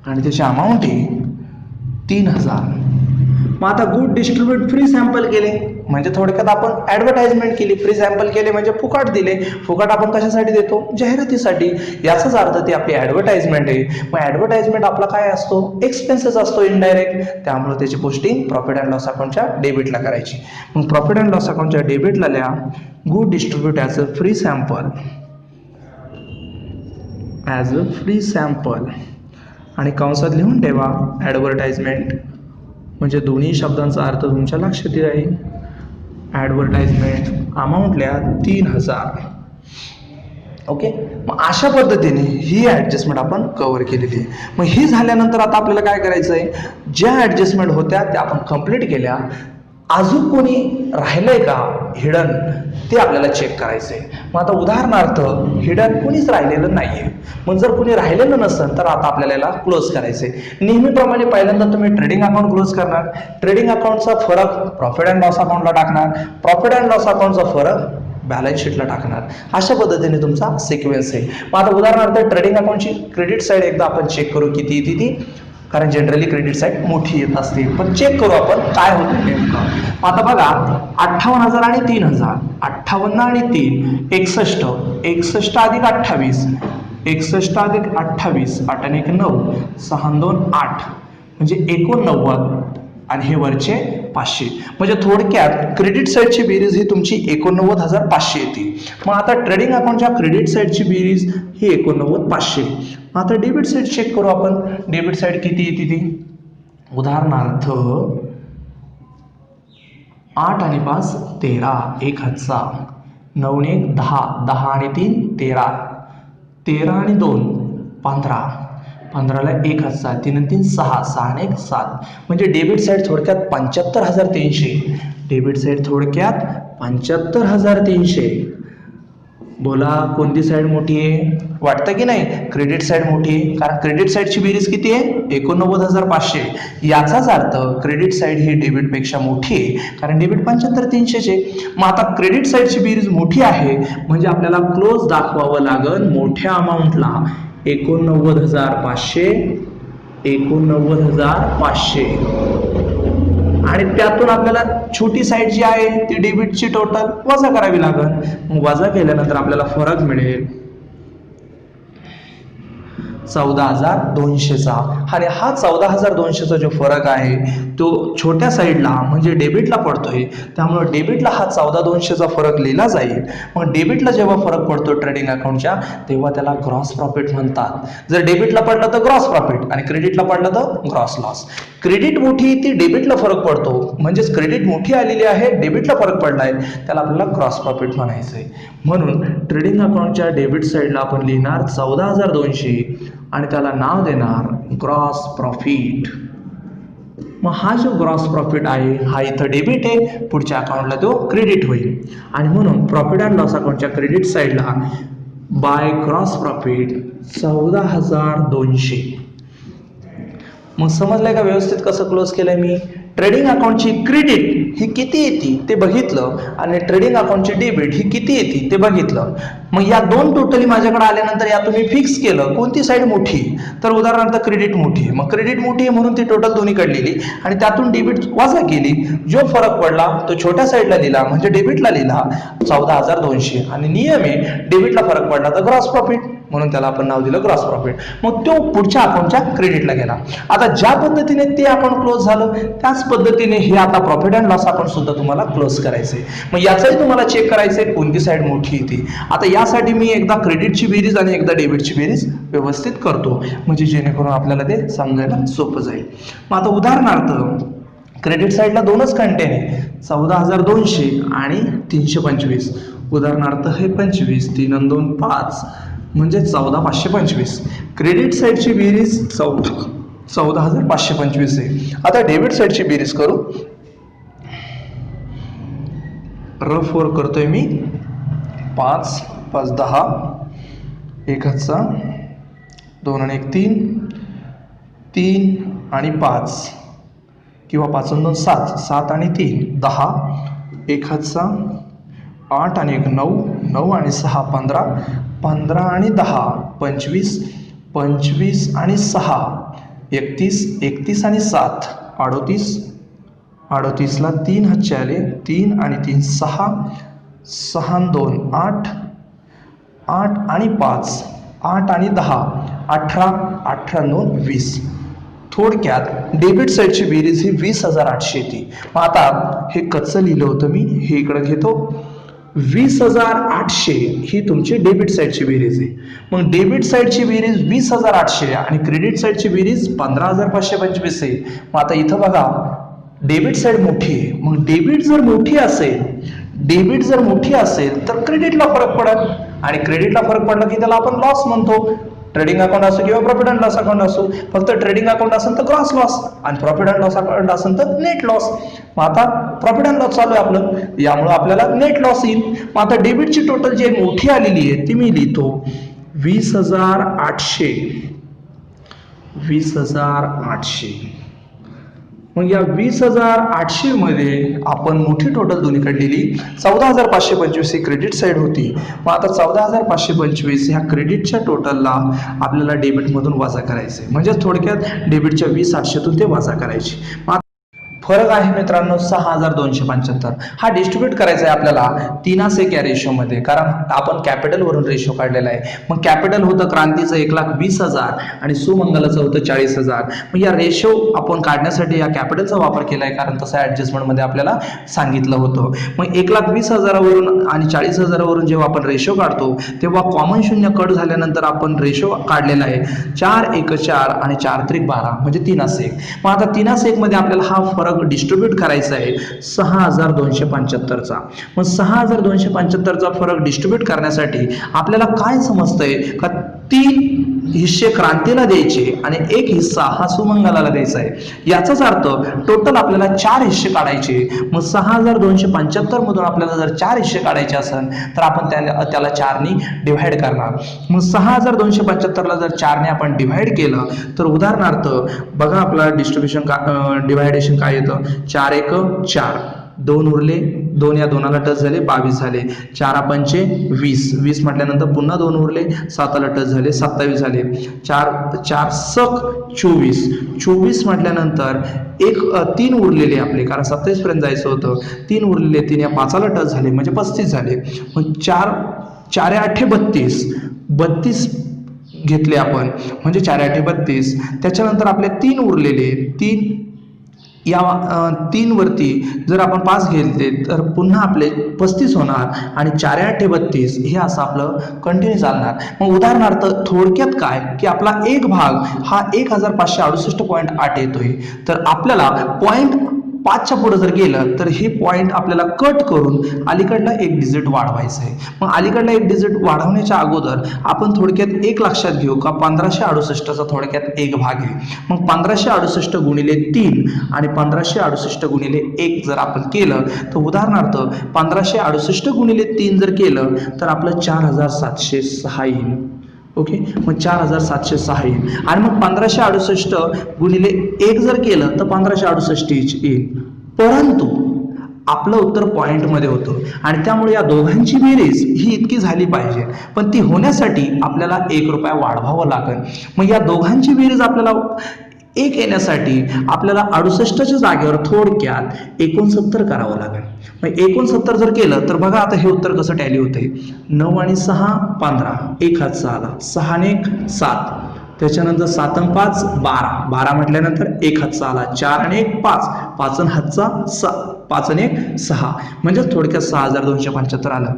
[SPEAKER 1] आणि त्याची अमाऊंट आहे 3,000. मग आता गुड डिस्ट्रीब्यूट फ्री सॅम्पल केले म्हणजे थोडक्यात आपण ऍडव्हर्टाइजमेंट केली. फ्री सॅम्पल केले म्हणजे फुकट दिले. फुकट आपण कशासाठी देतो, जाहिरातीसाठी. याचाच अर्थ ती आपली ऍडव्हर्टाइजमेंट आहे. मग ऍडव्हर्टाइजमेंट आपला काय असतो, एक्सपेन्सेस असतो इनडायरेक्ट. त्यामुळे त्याची पोस्टिंग प्रॉफिट अँड लॉस अकाउंटच्या डेबिटला करायची. मग प्रॉफिट अँड लॉस अकाउंटच्या डेबिटला लिहा good distribute as a free sample, as a free sample, आणि कंसात लिहून ठेवा ॲडव्हर्टाइजमेंट म्हणजे दोन्ही शब्दांचा अर्थ तुमच्या लक्षात राहील. ॲडव्हर्टाइजमेंट अमाऊंटल्या 3000. ओके, मग अशा पद्धतीने ही ॲडजस्टमेंट आपण कव्हर केलेली आहे. मग ही झाल्यानंतर आता आपल्याला काय करायचं आहे, ज्या ॲडजस्टमेंट होत्या त्या आपण कंप्लीट केल्या. अजून कोणी राहिलंय का हिडन ते आपल्याला चेक करायचं आहे. मग आता उदाहरणार्थ हिडन कोणीच राहिलेलं नाही आहे. मग जर कोणी राहिलेलं नसेल तर आता आपल्याला याला क्लोज करायचं आहे. नेहमीप्रमाणे पहिल्यांदा तुम्ही ट्रेडिंग अकाउंट क्लोज करणार. ट्रेडिंग अकाउंटचा फरक प्रॉफिट अँड लॉस अकाउंटला टाकणार. प्रॉफिट अँड लॉस अकाउंटचा फरक बॅलन्स शीटला टाकणार. अशा पद्धतीने तुमचा सिक्वेन्स आहे. मग आता उदाहरणार्थ ट्रेडिंग अकाउंटची क्रेडिट साईड एकदा आपण चेक करू किती येते ती, कारण जनरली क्रेडिट साईड मोठी येत असते, पण चेक करू आपण काय होतं नेमकं. आता बघा 58,000 आणि 3,000, 58 आणि 3 61, 61 अधिक 28, 61 अधिक 28, 8 आणि 1 9, 6 आणि 2 8, म्हणजे 89 आणि हे वरचे 500. म्हणजे थोडक्यात क्रेडिट साईडची बेरीज ही तुमची 89,500 येते. मग आता ट्रेडिंग अकाउंटच्या क्रेडिट साईडची बेरीज ही 89,500. आता डेबिट साईड चेक करू आपण. डेबिट साईड किती येते ती, उदाहरणार्थ 8 आणि 5 13, 1,000, 9 आणि 1 10, 10 आणि 3 13, 13 आणि 2 15, 15ला 1,000, 3 आणि 3 6, 6 आणि 1 7. म्हणजे डेबिट साईड थोडक्यात 75,300. डेबिट साईड थोडक्यात 75,300. बोला कोणती साईड मोठी आहे, वाटतं की नाही क्रेडिट साईड मोठी आहे, कारण क्रेडिट साईडची बेरीज किती आहे 89,500. याचाच अर्थ क्रेडिट साईड ही डेबिटपेक्षा मोठी आहे, कारण डेबिट 75,300 आहे. मग आता क्रेडिट साईडची बेरीज मोठी आहे म्हणजे आपल्याला क्लोज दाखवावं लागेल मोठ्या अमाऊंटला 89,500, 89,500 आणि त्यातून आपल्याला छोटी साईड जी आहे ती डेबिटची टोटल वजा करावी लागेल. मग वजा केल्यानंतर आपल्याला फरक मिळेल 14,200चा. आणि हा 14,200चा जो फरक आहे तो छोट्या साईडला म्हणजे डेबिटला पडतोय, त्यामुळे डेबिटला हा 14,200चा फरक लिहिला जाईल. मग डेबिटला जेव्हा फरक पडतो ट्रेडिंग अकाउंटच्या तेव्हा त्याला ग्रॉस प्रॉफिट म्हणतात. जर डेबिटला पडलं तर ग्रॉस प्रॉफिट आणि क्रेडिटला पडलं तर ग्रॉस लॉस. क्रेडिट मोठी ती डेबिटला फरक पडतो, म्हणजेच क्रेडिट मोठी आलेली आहे डेबिटला फरक पडलाय त्याला आपल्याला ग्रॉस प्रॉफिट म्हणायचं आहे. म्हणून ट्रेडिंग अकाउंटच्या डेबिट साईडला आपण लिहिणार 14,200 आणि त्याला नाव देणार ग्रॉस प्रॉफिट. मग हा जो ग्रॉस प्रॉफिट आहे हा इथं डेबिट आहे, पुढच्या अकाउंटला तो क्रेडिट होईल. आणि म्हणून प्रॉफिट अँड लॉस अकाउंटच्या क्रेडिट साईडला बाय ग्रॉस प्रॉफिट 14,200. मग समजलंय का व्यवस्थित कसं क्लोज केलंय मी. ट्रेडिंग अकाउंटची क्रेडिट ही किती येते ते बघितलं आणि ट्रेडिंग अकाउंटची डेबिट ही किती येते ते बघितलं. मग या दोन टोटली माझ्याकडे आल्यानंतर या तुम्ही फिक्स केलं कोणती साईड मोठी, तर उदाहरणार्थ क्रेडिट मोठी. मग क्रेडिट मोठी आहे म्हणून ती टोटल दोन्ही काढलेली आणि त्यातून डेबिट वजा केली. जो फरक पडला तो छोट्या साईडला लिहिला म्हणजे डेबिटला लिहिला 14,200 आणि नियम आहे डेबिटला फरक पडला तर ग्रॉस प्रॉफिट म्हणून त्याला आपण नाव दिलं ग्रॉस प्रॉफिट. मग तो पुढच्या अकाउंटच्या क्रेडिटला गेला. आता ज्या पद्धतीने ते अकाउंट क्लोज झालं त्याच पद्धतीने हे आता प्रॉफिट अँड लॉस अकाउंट सुद्धा तुम्हाला क्लोज करायचंय. मग याचाही तुम्हाला चेक करायचंय कोणती साईड मोठी येते. आता यासाठी मी एकदा क्रेडिटची बेरीज आणि एकदा डेबिटची बेरीज व्यवस्थित करतो म्हणजे जेणेकरून आपल्याला ते समजायला सोपं जाईल. मग आता उदाहरणार्थ क्रेडिट साईडला दोनच कंटेन आहे 14,200 आणि 325. उदाहरणार्थ हे 25, 3 आणि 2 5 म्हणजे 14,525. क्रेडिट साईडची बेरीज 14,525 आहे. आता डेबिट साईडची बेरीज करू. रफ वर करतोय मी 5 5 10, 1,000, 2 आणि 1 3, 3 आणि 5 किंवा 5 आणि 2 7, 7 आणि 3 10, 1,000, 8 आणि 1 9, 9 आणि 6 15, 15 आणि 10 25, 25 आणि 6 31, 31 आणि 7 38, 38ला 3 हातचे आले 3 आणि 3 6, 6 आणि 2 8, 8 आणि 5 8 आणि 10 18, 18 आणि 2 20. थोडक्यात डेबिट साईडची बेरीज ही 20,800 येते. मग आता हे कच्चं लिहिलं होतं मी, हे इकडं घेतो. 20,800 ही तुमची डेबिट साईडची बेरीज आहे. मग डेबिट साईडची बेरीज 20,800 आणि क्रेडिट साईडची बेरीज 15,525 आहे. मग आता इथं बघा डेबिट साईड मोठी आहे, मग डेबिट जर मोठी असेल तर क्रेडिटला फरक पडेल, आणि क्रेडिटला फरक पडला की त्याला आपण लॉस म्हणतो. ट्रेडिंग अकाउंट असो किंवा प्रॉफिट अँड लॉस अकाउंट असो, फक्त ट्रेडिंग अकाउंट असेल तर ग्रॉस लॉस आणि प्रॉफिट अँड लॉस अकाउंट असेल तर नेट लॉस. मग आता प्रॉफिट अँड लॉस चालू आहे आपलं, यामुळे आपल्याला नेट लॉस येईल. मग आता डेबिटची टोटल जी मोठी आलेली आहे ती मी लिहितो 20,800. मग या 20,800 मध्ये आपण मोठी टोटल दोन्हीकडे दिली. 14,525 ही क्रेडिट साईड होती. मग आता 14,525 ह्या क्रेडिटच्या टोटलला आपल्याला डेबिटमधून वजा करायचे, म्हणजे थोडक्यात डेबिटच्या 20,800तून ते वजा करायचे. फरक आहे मित्रांनो 6,275. हा डिस्ट्रीब्यूट करायचा आहे आपल्याला 3:1 या रेशोमध्ये, कारण आपण कॅपिटल वरून रेशो काढलेला आहे. मग कॅपिटल होतं क्रांतीचं 1,20,000 आणि सुमंगलाचं होतं 40,000. मग या रेशो आपण काढण्यासाठी या कॅपिटलचा वापर केला आहे, कारण तसं ॲडजस्टमेंटमध्ये आपल्याला सांगितलं होतं. मग 1,20,000वरून आणि 40,000वरून जेव्हा आपण रेशो काढतो तेव्हा कॉमन शून्य कट झाल्यानंतर आपण रेशो काढलेला आहे 4,1,4 आणि 4,3,12 म्हणजे 3:1. मग आता 3:1 मध्ये आपल्याला हा फरक डिस्ट्रीब्यूट करायचा आहे 6,275चा. मग 6,275चा फरक डिस्ट्रीब्यूट करण्यासाठी आपल्याला काय समजतंय का 3 हिस्से क्रांतीला द्यायचे आणि 1 हिस्सा हा सुमंगलाला द्यायचा आहे. याचाच अर्थ टोटल आपल्याला 4 हिस्से काढायचे. मग 6,275 मधून आपल्याला जर 4 हिस्से काढायचे असेल तर आपण त्याला 4ने डिव्हाइड करणार. मग 6,275ला जर 4ने आपण डिव्हाइड केलं तर उदाहरणार्थ बघा आपला डिव्हायडेशन काय येतं. 4,1 4, 2 उरले, 2 या 2ला टच झाले 22 झाले, 4×5 20, 20 म्हटल्यानंतर पुन्हा 2 उरले, 7ला टच झाले 27 झाले, 4 सक 24, 24 म्हटल्यानंतर 3 उरलेले आपले, कारण 27 पर्यंत जायचं होतं, 3 उरलेले, 3 या 5ला टच झाले म्हणजे 35 झाले. मग 4 8 32, 32 घेतले आपण म्हणजे 4 8 32. त्याच्यानंतर आपले 3 उरलेले, 3 या 3 वरती जर आपण 5 घेतले तर पुन्हा आपले 35 होणार आणि 4 8 32 हे असं आपलं कंटिन्यू चालणार. मग उदाहरणार्थ थोडक्यात काय की आपला एक भाग हा 1,568.8 येतोय, तर आपल्याला 0.5च्या पुढे जर गेलं तर हे पॉईंट आपल्याला कट करून अलीकडला एक डिजिट वाढवायचं आहे. मग अलीकडला एक डिजिट वाढवण्याच्या अगोदर आपण थोडक्यात एक लक्षात घेऊ का 1568चा थोडक्यात एक भाग आहे. मग 1568 गुणिले 3 आणि 1568 गुणिले 1 जर आपण केलं तर उदाहरणार्थ 1568 गुणिले 3 जर केलं तर आपलं 4,706 येईल. ओके, मग 4,706 येईल. आणि मग 1568 गुणिले 1 जर केलं तर 1568 येईल. परंतु आपलं उत्तर पॉइंटमध्ये होतं आणि त्यामुळे या दोघांची बेरीज ही इतकी झाली पाहिजे, पण ती होण्यासाठी आपल्याला 1 रुपया वाढवावं लागेल. मग या दोघांची बेरीज आपल्याला 1 येण्यासाठी आपल्याला 68च्या जागेवर थोडक्यात 69 करावं लागेल. मग 69 जर केलं तर बघा आता हे उत्तर कसं टॅली होतंय. 9 आणि 6 15, 1 हात 6ला, 6 आणि 1 7, त्याच्यानंतर 7 आणि 5 12, 12 म्हटल्यानंतर 1 हात 6ला, 4 आणि 1 5, 5 आणि हातचा 6, 5 आणि 1 6, म्हणजे थोडक्यात 6,275 आलं.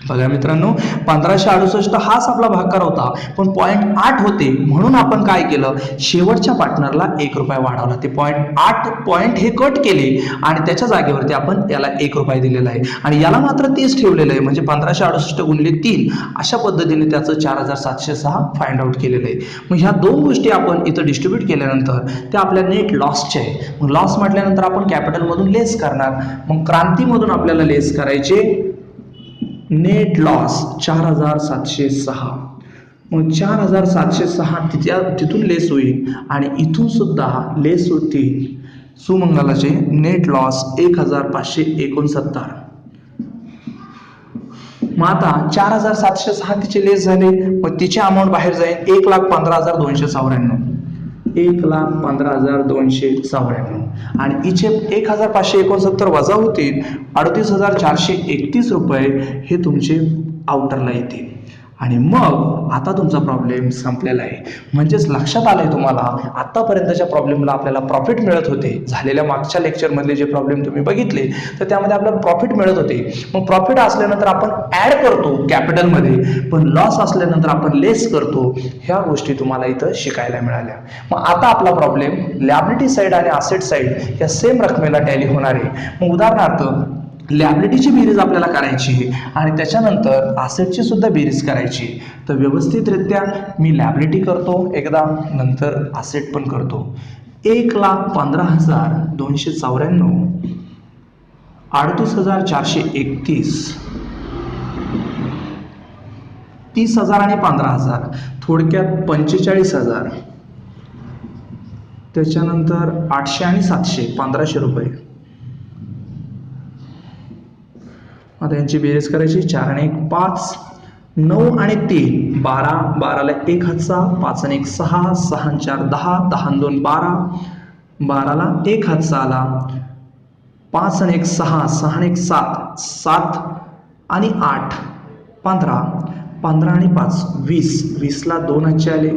[SPEAKER 1] बघा मित्रांनो 1568 हाच आपला भागाकार होता, पण 0.8 होते म्हणून आपण काय केलं शेवटच्या पार्टनरला 1 रुपया वाढवला. ते 0.8 पॉईंट हे कट केले आणि त्याच्या जागेवरती आपण याला 1 रुपया दिलेला आहे आणि याला मात्र तेच ठेवलेलं आहे. म्हणजे 1568 गुणिले 3 अशा पद्धतीने त्याचं 4,706 फाइंड आउट केलेलं आहे. मग ह्या दोन गोष्टी आपण इथं डिस्ट्रीब्यूट केल्यानंतर त्या आपल्या नेट लॉसच्या आहे. मग लॉस म्हटल्यानंतर आपण कॅपिटलमधून लेस करणार. मग क्रांतीमधून आपल्याला लेस करायचे नेट लॉस 4,706. मग 4,706 तिथून लेस होईल आणि इथून सुद्धा लेस होतील. सुमंगलाचे नेट लॉस 1,569. मग आता 4,706 तिचे लेस झाले, मग तिचे अमाऊंट बाहेर जाईल 1,15,294, 1,15,294 आणि इथे 1,569 वजा होतील 38,431 रुपये हे तुमचे आउटरला येतील. आणि मग आता तुमचा प्रॉब्लेम संपलेला आहे. म्हणजेच लक्षात आलंय तुम्हाला आतापर्यंतच्या प्रॉब्लेमला आपल्याला प्रॉफिट मिळत होते. झालेल्या मागच्या लेक्चरमधले जे प्रॉब्लेम तुम्ही बघितले तर त्यामध्ये आपल्याला प्रॉफिट मिळत होते. मग प्रॉफिट असल्यानंतर आपण ऍड करतो कॅपिटलमध्ये, पण लॉस असल्यानंतर आपण लेस करतो. ह्या गोष्टी तुम्हाला इथं शिकायला मिळाल्या. मग आता आपला प्रॉब्लेम लॅबिलिटी साईड आणि असेट साईड या सेम रकमेला टॅली होणार आहे. मग उदाहरणार्थ लॅबिलिटीची बेरीज आपल्याला करायची आणि त्याच्यानंतर असेटची सुद्धा बेरीज करायची. तर व्यवस्थितरित्या मी लॅबिलिटी करतो एकदा, नंतर असेट पण करतो. 1,15,294, 38,431, 30,000 आणि 15,000, थोडक्यात 45,000, त्याच्यानंतर 800 आणि 700, 1,500 रुपये. आता यांची बेरीज करायची. 4 आणि 1 5, 9 आणि 3 12, 12ला 1 हातचा, 5 आणि 1 6, 6 आणि 4 10, 10 आणि 2 12, 12ला 1 हातचा आला, 5 आणि 1 6, 6 आणि 1 7, 7 आणि 8 15, 15 आणि 5 20, 20ला 2 हातचे आले,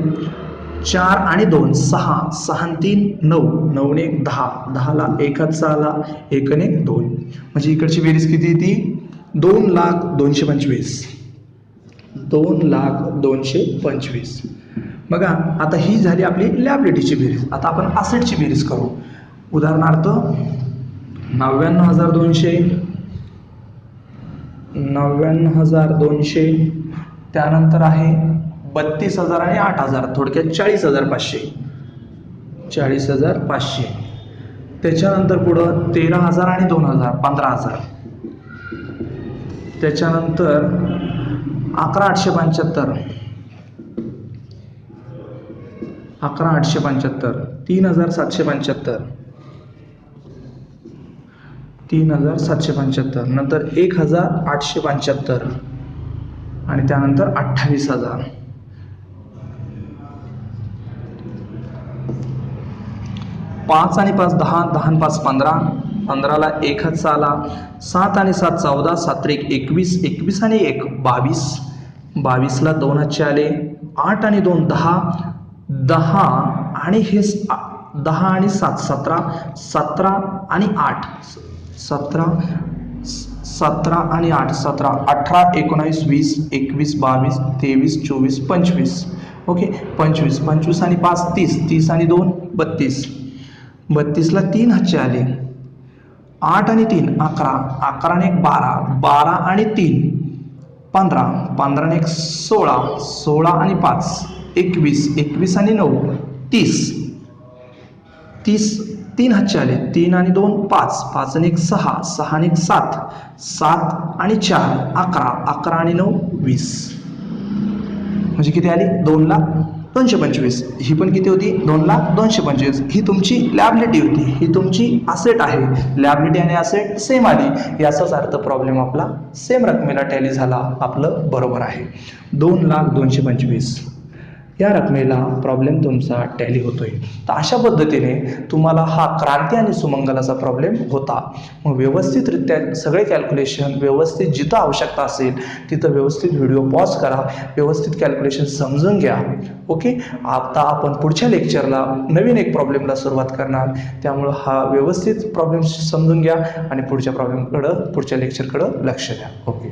[SPEAKER 1] 4 आणि 2 6, 6 आणि 3 9, 9 आणि 1 10, 10ला 1 हातचा आला, 1 आणि 1 2. म्हणजे इकडची बेरीज किती येते? 2,02,25. 2,02,25. बघा आता ही झाली आपली लॅबिलिटीची बेरीज. आता आपण असेटची बेरीज करू. उदाहरणार्थ 99,200, 99,200, त्यानंतर आहे 32,000 आणि 8,000, थोडक्यात 40,500, 40,500, त्याच्यानंतर पुढं 13,000 आणि 2,000, 15,000, त्याच्यानंतर 11,875, 11,875, 3,775, 3,775, नंतर 1,875 आणि त्यानंतर 28,000. 5 आणि 5 10, 10 आणि 5 15, 15ला 1 हातचा आला, 7 आणि 7 14, 7 1 21, 21 आणि 1 22, 22ला 2 हातचे आले, 8 आणि 2 10, 10 आणि हे 10 आणि 7 17, 17 आणि 8 17, 17 आणि 8 17, 18 19 20 21 22 23 24 25. ओके, 25, 25 आणि 5 30, 30 आणि 2 32, 32ला 3 हातचे आले, 8 आणि 3 11, 11 आणि 1 12, 12 आणि 3 15, 15 आणि 1 16, 16 आणि 5 21, 21 आणि 9 30, 30 3 हातचे आले, 3 आणि 2 5, 5 आणि 1 6, 6 आणि 1 7, 7 आणि 4 11, 11 आणि 9 20. म्हणजे किती आली? 2,02,25. ही पण किती होती? 2,02,25. ही तुमची लॅबिलिटी होती, ही तुमची असेट आहे. लॅबिलिटी आणि असेट सेम आली, याचाच अर्थ प्रॉब्लेम आपला सेम रकमेला टॅली झाला. आपलं बरोबर आहे. 2,02,25 या रकमेला प्रॉब्लेम तुमचा टॅली होतोय. तर अशा पद्धतीने तुम्हाला हा क्रांती आणि सुमंगलाचा प्रॉब्लेम होता. मग व्यवस्थितरित्या सगळे कॅल्क्युलेशन व्यवस्थित जिथं आवश्यकता असेल तिथं व्यवस्थित व्हिडिओ पॉज करा, व्यवस्थित कॅल्क्युलेशन समजून घ्या. ओके, आता आपण पुढच्या लेक्चरला नवीन एक प्रॉब्लेमला सुरुवात करणार, त्यामुळं हा व्यवस्थित प्रॉब्लेम समजून घ्या आणि पुढच्या लेक्चरकडं लक्ष द्या. ओके.